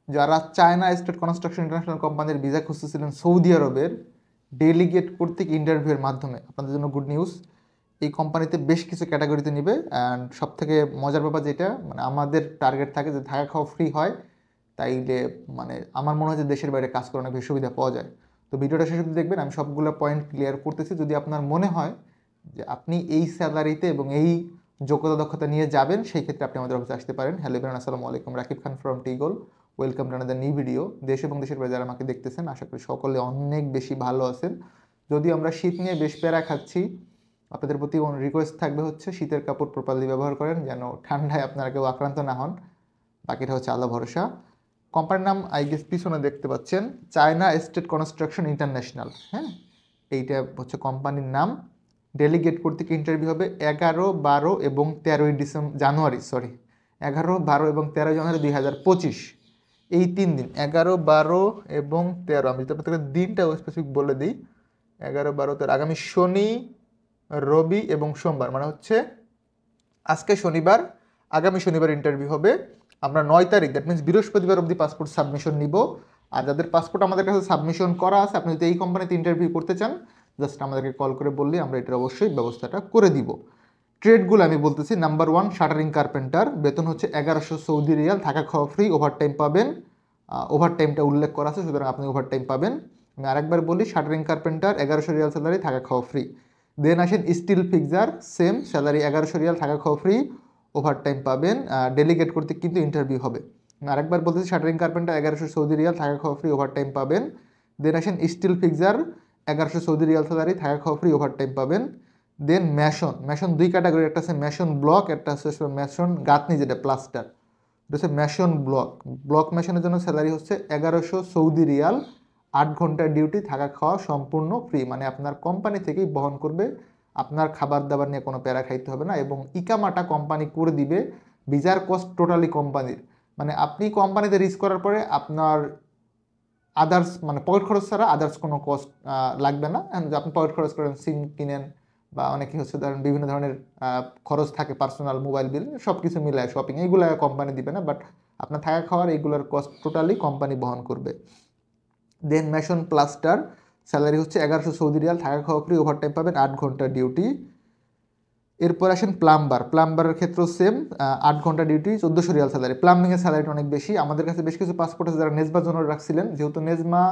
যারা China state construction international কোম্পানির visa খুঁজতেছিলেন Saudi আরবের ডেলিগেট কর্তৃক ইন্টারভিউয়ের মাধ্যমে, আপনাদের জন্য গুড নিউজ। এই কোম্পানিতে বেশ কিছু ক্যাটাগরিতে নিবে, অ্যান্ড সব থেকে মজার ব্যাপার যেটা মানে আমাদের টার্গেট থাকে যে থাকা খাওয়া ফ্রি হয়, তাইলে মানে আমার মনে হয় যে দেশের বাইরে কাজ করে অনেক বেশি সুবিধা পাওয়া যায়। তো ভিডিওটা শেষ অবধি দেখবেন, আমি সবগুলো পয়েন্ট ক্লিয়ার করতেছি। যদি আপনার মনে হয় যে আপনি এই স্যালারিতে এবং এই যোগ্যতা দক্ষতা নিয়ে যাবেন, সেই ক্ষেত্রে আপনি আমাদের অফিসে আসতে পারেন। হ্যালো এভরিওয়ান, আসসালামু আলাইকুম, রাকিব খান ফ্রম টিগল। Welcome to another new video. দেশ এবং দেশের বাইরে যারা আমাকে দেখতেছেন, আশা করি সকলে অনেক বেশি ভালো আছেন। যদি আমরা শীত নিয়ে বেশ প্যারা খাচ্ছি, আপনাদের প্রতি রিকোয়েস্ট থাকবে হচ্ছে শীতের কাপড় প্রপারলি ব্যবহার করেন, যেন ঠান্ডায় আপনারা কেউ আক্রান্ত না হন। বাকিটা হচ্ছে আল্লাহ ভরসা। কোম্পানির নাম আই গেস পিছনে দেখতে পাচ্ছেন, চায়না স্টেট কনস্ট্রাকশন ইন্টারন্যাশনাল। হ্যাঁ, এইটা হচ্ছে কোম্পানির নাম। ডেলিগেট কর্তৃক ইন্টারভিউ হবে 11, 12 এবং 13 জানুয়ারি, 11, 12 এবং 13 জানুয়ারি 2025। এই 3 দিন, 11, 12 এবং 13, আমি যদি আপনাদের দিনটা স্পেসিফিক বলে দিই, 11, 12, 13 আগামী শনি, রবি এবং সোমবার, মানে হচ্ছে আজকে শনিবার, আগামী শনিবার ইন্টারভিউ হবে। আমরা 9 তারিখ, দ্যাট মিনস বৃহস্পতিবার অবধি পাসপোর্ট সাবমিশন নিব। আর যাদের পাসপোর্ট আমাদের কাছে সাবমিশন করা আছে, আপনি যদি এই কোম্পানিতে ইন্টারভিউ করতে চান, জাস্ট আমাদেরকে কল করে বললে আমরা এটার অবশ্যই ব্যবস্থাটা করে দিব। ট্রেডগুলো আমি বলতেছি, নাম্বার 1 শাটারিং কার্পেন্টার, বেতন হচ্ছে 1100 সৌদি রিয়াল, থাকা খাওয়া ফ্রি, ওভারটাইম পাবেন। ওভারটাইমটা উল্লেখ করা আছে, সুতরাং আপনি ওভারটাইম পাবেন। আমি আরেকবার বলি, শাটারিং কার্পেন্টার 1100 রিয়াল স্যালারি, থাকা খাওয়া ফ্রি। দেন আসেন still fixer, same salary 1100 Real, থাকা খাওয়া ফ্রি, ওভারটাইম পাবেন। ডেলিগেট করতে কিন্তু ইন্টারভিউ হবে। আমি আরেকবার বলতেছি, শাটারিং কার্পেন্টার 1100 সৌদি রিয়াল, থাকা খাওয়া ফ্রি, ওভারটাইম পাবেন। দেন আসেন still fixer, 1100 Saudi Real salary, থাকা খাওয়া ফ্রি, ওভারটাইম পাবেন। দেন ম্যাশন 2 ক্যাটাগরি, একটা আছে ম্যাশন ব্লক, একটা আছে ম্যাশন গাঁথনি, যেটা প্লাস্টার। এটা হচ্ছে ম্যাশন ব্লক ম্যাশনের জন্য স্যালারি হচ্ছে 1100 সৌদি রিয়াল, 8 ঘন্টার ডিউটি, থাকা খাওয়া সম্পূর্ণ ফ্রি, মানে আপনার কোম্পানি থেকেই বহন করবে, আপনার খাবার দাবার নিয়ে কোনো প্যারা খাইতে হবে না, এবং ইকামাটা কোম্পানি করে দিবে। ভিসার কস্ট টোটালি কোম্পানির, মানে আপনি কোম্পানিতে রিস্ক করার পরে আপনার আদার্স মানে পকেট খরচ ছাড়া আদার্স কোনো কস্ট লাগবে না। আপনি পকেট খরচ করেন, সিম কিনেন, বা অনেকে হচ্ছে ধরেন বিভিন্ন ধরনের খরচ থাকে, পার্সোনাল মোবাইল বিল, সব কিছু মিলায় শপিং, এইগুলো কোম্পানি দিবে না, বাট আপনার থাকা খাওয়ার এইগুলোর কস্ট টোটালি কোম্পানি বহন করবে। দেন ম্যাশন প্লাস্টার, স্যালারি হচ্ছে 1100 সৌদি রিয়াল, থাকা খাওয়া ফ্রি, ওভারটাইম পাবেন, 8 ঘন্টার ডিউটি। এরপর আসেন প্লাম্বারের ক্ষেত্রেও সেম, 8 ঘন্টা ডিউটি, 1400 রিয়াল স্যালারি। প্লাম্বিংয়ের স্যালারিটা অনেক বেশি। আমাদের কাছে বেশ কিছু পাসপোর্ট আছে যারা নেজমা জন্য রাখছিলেন, যেহেতু নেজমা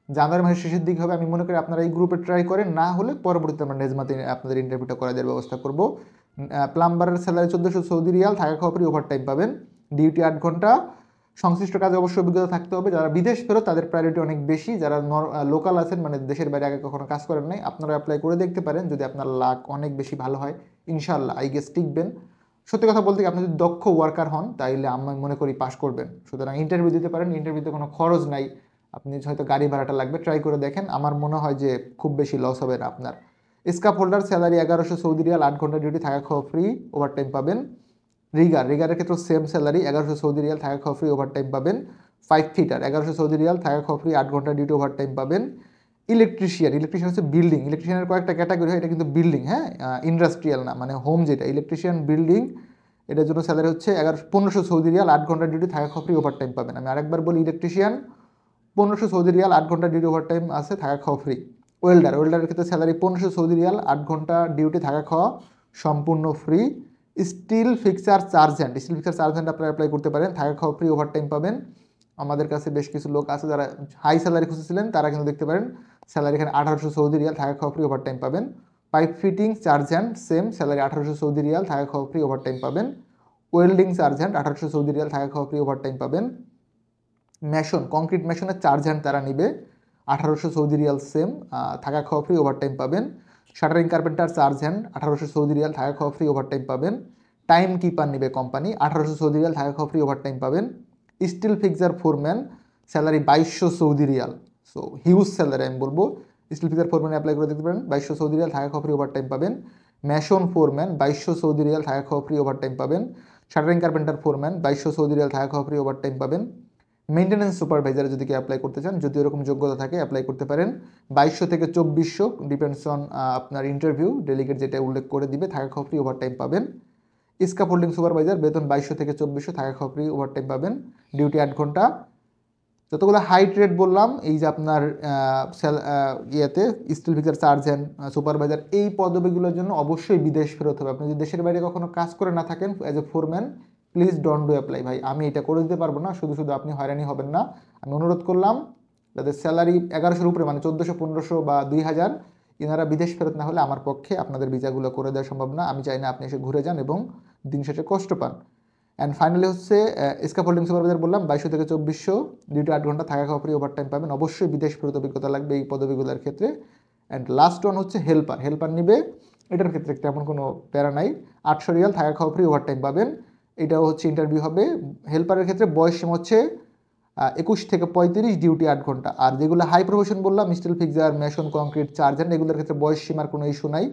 জানুয়ারি মাসের শেষের দিকে হবে, আমি মনে করি আপনারা এই গ্রুপে ট্রাই করেন, না হলে পরবর্তীতে আমরা নেজমাতে আপনাদের ইন্টারভিউটা করা দেওয়ার ব্যবস্থা করব। প্লাম্বারের স্যালারি 1400 সৌদি রিয়াল, থাকা খাওয়া ফ্রি, ওভারটাইম পাবেন, ডিউটি 8 ঘন্টা। সংশ্লিষ্ট কাজে অবশ্যই অভিজ্ঞতা থাকতে হবে। যারা বিদেশ ফেরত তাদের প্রায়োরিটি অনেক বেশি, যারা লোকাল আছেন মানে দেশের বাইরে আগে কখনো কাজ করেন নাই, আপনারা অ্যাপ্লাই করে দেখতে পারেন। যদি আপনার লাক অনেক বেশি ভালো হয়, ইনশাল্লাহ আই গেস টিকবেন। সত্যি কথা বলতে কি, আপনি যদি দক্ষ ওয়ার্কার হন, তাইলে আমি মনে করি পাস করবেন। সুতরাং ইন্টারভিউ দিতে পারেন, ইন্টারভিউতে কোনো খরচ নাই। আপনি হয়তো গাড়ি ভাড়াটা লাগবে, ট্রাই করে দেখেন, আমার মনে হয় যে খুব বেশি লস হবে না আপনার। স্কাপ হোল্ডার, স্যালারি 1100 সৌদি রিয়াল, 8 ঘন্টা ডিউটি, থাকা খাওয়া ফ্রি, ওভারটাইম পাবেন। রিগারের ক্ষেত্রে সেম স্যালারি, 1100 সৌদি রিয়াল, থাকা খাওয়া ফ্রি, ওভারটাইম পাবেন। 5 ফিটার, 1100 সৌদি রিয়াল, থাকা খাওয়া ফ্রি, 8 ঘন্টা ডিউটি, ওভারটাইম পাবেন। ইলেকট্রিশিয়ান হচ্ছে বিল্ডিং, ইলেকট্রিশিয়ানের কয়েকটা ক্যাটাগরি হয়, এটা কিন্তু বিল্ডিং, হ্যাঁ, ইন্ডাস্ট্রিয়াল না, মানে হোম যেটা, ইলেকট্রিশিয়ান বিল্ডিং, এটার জন্য স্যালারি হচ্ছে 1500 সৌদি রিয়াল, 8 ঘন্টা ডিউটি, থাকা খাওয়া ফ্রি, ওভারটাইম পাবেন। আমি আরেকবার বলি, ইলেকট্রিশিয়ান 1500 সৌদি রিয়াল, 8 ঘন্টা ডিউটি, ওভারটাইম আছে, থাকা খাওয়া ফ্রি। ওয়েল্ডারের ক্ষেত্রে স্যালারি 1500 সৌদি রিয়াল, 8 ঘন্টা ডিউটি, থাকা খাওয়া সম্পূর্ণ ফ্রি। স্টিল ফিক্সার চার্জেন্ট আপনারা অ্যাপ্লাই করতে পারেন, থাকা খাওয়া ফ্রি, ওভারটাইম পাবেন। আমাদের কাছে বেশ কিছু লোক আছে যারা হাই স্যালারি খুঁজেছিলেন, তারা কিন্তু দেখতে পারেন স্যালারি এখানে 1800 সৌদি রিয়াল, থাকা খাওয়া ফ্রি, ওভারটাইম পাবেন। পাইপ ফিটিং চার্জেন্ট সেম স্যালারি 1800 সৌদি রিয়াল, থাকা খাওয়া ফ্রি, ওভারটাইম পাবেন। ওয়েল্ডিং চার্জেন্ট 1800 সৌদি রিয়াল, থাকা খাওয়া ফ্রি, ওভারটাইম পাবেন। কংক্রিট মেশনের চার্জেন্ট তারা নিবে 1800 সৌদি রিয়াল, সেম থাকা খাওয়া ফ্রি, ওভারটাইম পাবেন। শাটারিং কার্পেন্টার চার্জেন্ট 1800 সৌদি রিয়াল, থাকা খাওয়া ফ্রি, ওভারটাইম পাবেন। টাইম কিপার নিবে কোম্পানি 1800 সৌদি রিয়াল, থাকা খাওয়া ফ্রি, ওভারটাইম পাবেন। Steel fixer foreman, salary 2200 Saudi Real, so huge salary আমি বলবো। স্টিল ফিক্সার ফোরম্যান অ্যাপ্লাই করে দেখতে পারেন, 2200 সৌদি রিয়াল, থাকা খাওয়া ফ্রি, ওভারটাইম পাবেন। ম্যাশন ফোরম্যান 2200 সৌদি রিয়াল, থাকা খাওয়া ফ্রি, ওভারটাইম পাবেন। Shuttering carpenter foreman 2200 Saudi riyal, থাকা খাওয়া ফ্রি, ওভারটাইম পাবেন। মেইনটেন্যান্স সুপারভাইজারে যদি কেউ অ্যাপ্লাই করতে চান, যদি এরকম যোগ্যতা থাকে অ্যাপ্লাই করতে পারেন, 2200 থেকে 2400, ডিপেন্ডস অন আপনার ইন্টারভিউ, ডেলিগেট যেটা উল্লেখ করে দিবে, থাকা খাওয়া ফ্রি, ওভারটাইম পাবেন। স্কাফোল্ডিং সুপারভাইজার বেতন 2200 থেকে 2400, থাকা খাওয়া ফ্রি, ওভারটাইম পাবেন, ডিউটি 8 ঘন্টা। যতগুলো হাইট রেট বললাম, এই যে আপনার ইয়েতে স্টিল ফিক্সার সার্জেন্ট, সুপারভাইজার, এই পদবিগুলোর জন্য অবশ্যই বিদেশ ফেরত হবে। আপনি যদি দেশের বাইরে কখনো কাজ করে না থাকেন as a foreman, please don't do apply. ভাই আমি এটা করে দিতে পারবো না, শুধু শুধু আপনি হয়রানি হবেন না। আমি অনুরোধ করলাম যাদের স্যালারি 1100-র উপরে, মানে 1400, 1500 বা 2000, এনারা বিদেশ ফেরত না হলে আমার পক্ষে আপনাদের ভিসাগুলো করে দেওয়া সম্ভব না। আমি চাই না আপনি এসে ঘুরে যান এবং দিন শেষে কষ্ট পান। অ্যান্ড ফাইনালি হচ্ছে স্ক্যাফোল্ডিং সুপারভাইজার বললাম 2200 থেকে 2400, ডিউটি 8 ঘন্টা, থাকা খাওয়া ফ্রি, ওভারটাইম পাবেন। অবশ্যই বিদেশ ফেরত অভিজ্ঞতা লাগবে এই পদবিগুলোর ক্ষেত্রে। অ্যান্ড লাস্ট ওয়ান হচ্ছে হেল্পার। হেল্পার নিবে, এটার ক্ষেত্রে তেমন কোনো প্যারা নাই, 800 রিয়াল, থাকা খাওয়া ফ্রি, ওভারটাইম পাবেন। এটাও হচ্ছে ইন্টারভিউ হবে। হেল্পারের ক্ষেত্রে বয়স সীমা হচ্ছে 21 থেকে 35, ডিউটি 8 ঘন্টা। আর যেগুলো হাই প্রফেশন বললাম, স্টিল ফিক্সার, মেশন, কংক্রিট, চার্জেন্ট, এগুলোর ক্ষেত্রে বয়স সীমার কোনো ইস্যু নাই,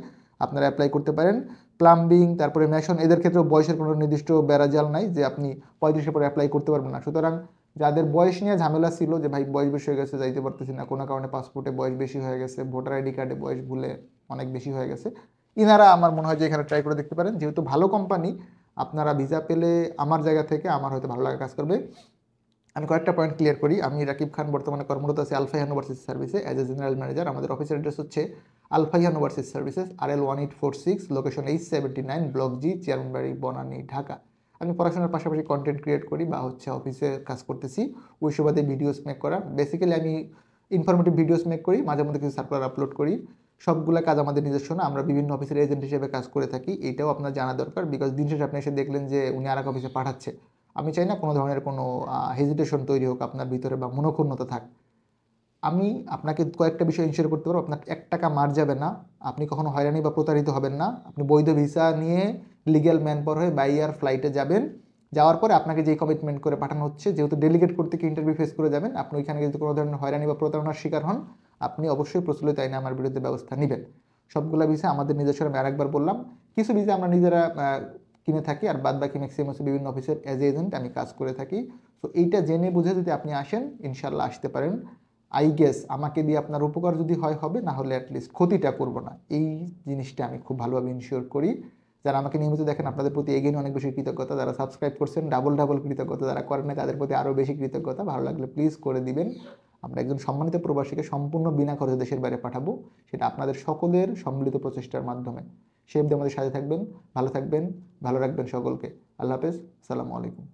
আপনারা অ্যাপ্লাই করতে পারেন। প্লাম্বিং, তারপরে মেশন, এদের ক্ষেত্রেও বয়সের কোনো নির্দিষ্ট বেড়াজাল নাই যে আপনি 35-এর পরে অ্যাপ্লাই করতে পারবেন না। সুতরাং যাদের বয়স নিয়ে ঝামেলা ছিল যে ভাই বয়স বেশি হয়ে গেছে, যাইতে পারতেছি না, কোনো কারণে পাসপোর্টে বয়স বেশি হয়ে গেছে, ভোটার আইডি কার্ডে বয়স ভুলে অনেক বেশি হয়ে গেছে, ইনারা আমার মনে হয় যে এখানে ট্রাই করে দেখতে পারেন। যেহেতু ভালো কোম্পানি, আপনারা ভিসা পেলে আমার জায়গা থেকে আমার হয়তো ভালো লাগা কাজ করবে। আমি কয়েকটা পয়েন্ট ক্লিয়ার করি। আমি রাকিব খান, বর্তমানে কর্মরত আছি আলফাইহান ওভারসিজ সার্ভিসে অ্যাজ এ জেনারেল ম্যানেজার। আমাদের অফিসের অ্যাড্রেস হচ্ছে Alfaihan overseas services, RL 1846, location H79, block G, Chairmanbari, Banani, Dhaka. আমি পড়াশোনার পাশাপাশি কন্টেন্ট ক্রিয়েট করি বা হচ্ছে অফিসে কাজ করতেছি, ওই সুবাদে ভিডিওস মেক করা। বেসিক্যালি আমি ইনফরমেটিভ ভিডিওস মেক করি, মাঝে মধ্যে কিছু সার্কুলার আপলোড করি। সবগুলো কাজ আমাদের নিজস্ব না, আমরা বিভিন্ন অফিসের এজেন্ট হিসেবে কাজ করে থাকি। এটাও আপনার জানা দরকার, বিকজ দিন শেষে আপনি এসে দেখলেন যে উনি আর এক অফিসে পাঠাচ্ছে। আমি চাই না কোনো ধরনের কোনো হেজিটেশন তৈরি হোক আপনার ভিতরে বা মনোক্ষুণ্ণতা থাক। আমি আপনাকে কয়েকটা বিষয় ইনশিওর করতে পারবো, আপনার 1 টাকা মার যাবে না, আপনি কখনো হয়রানি বা প্রতারিত হবেন না। আপনি বৈধ ভিসা নিয়ে লিগ্যাল ম্যান পাওয়ার হয়ে বাই এয়ার ফ্লাইটে যাবেন। যাওয়ার পরে আপনাকে যেই কমিটমেন্ট করে পাঠানো হচ্ছে, যেহেতু ডেলিগেট করতে কি ইন্টারভিউ ফেস করে যাবেন, আপনি ওইখানে যদি কোনো ধরনের হয়রানি বা প্রতারণার শিকার হন, আপনি অবশ্যই প্রচলিত আইনে আমার বিরুদ্ধে ব্যবস্থা নেবেন। সবগুলা ভিসা আমাদের নিজস্ব, আমি আরেকবার বললাম, কিছু ভিসা আমরা নিজেরা কিনে থাকি, আর বাদ বাকি ম্যাক্সিমাম হচ্ছে বিভিন্ন অফিসের অ্যাজ এজেন্ট আমি কাজ করে থাকি। সো এইটা জেনে বুঝে যদি আপনি আসেন, ইনশাল্লাহ আসতে পারেন। আই গেস আমাকে দিয়ে আপনার উপকার যদি হয় হবে, না হলে অ্যাটলিস্ট ক্ষতিটা করবো না, এই জিনিসটা আমি খুব ভালোভাবে ইনশিওর করি। যারা আমাকে নিয়মিত দেখেন, আপনাদের প্রতি এগেইন অনেক বেশি কৃতজ্ঞতা। যারা সাবস্ক্রাইব করছেন, ডাবল ডাবল কৃতজ্ঞতা। যারা করেন না তাদের প্রতি আরও বেশি কৃতজ্ঞতা। ভালো লাগলে প্লিজ করে দিবেন। আমরা একজন সম্মানিত প্রবাসীকে সম্পূর্ণ বিনা খরচে দেশের বাইরে পাঠাবো, সেটা আপনাদের সকলের সম্মিলিত প্রচেষ্টার মাধ্যমে। সে অবধি আমাদের সাথে থাকবেন, ভালো থাকবেন, ভালো রাখবেন সকলকে। আল্লাহ হাফেজ, আসসালামু আলাইকুম।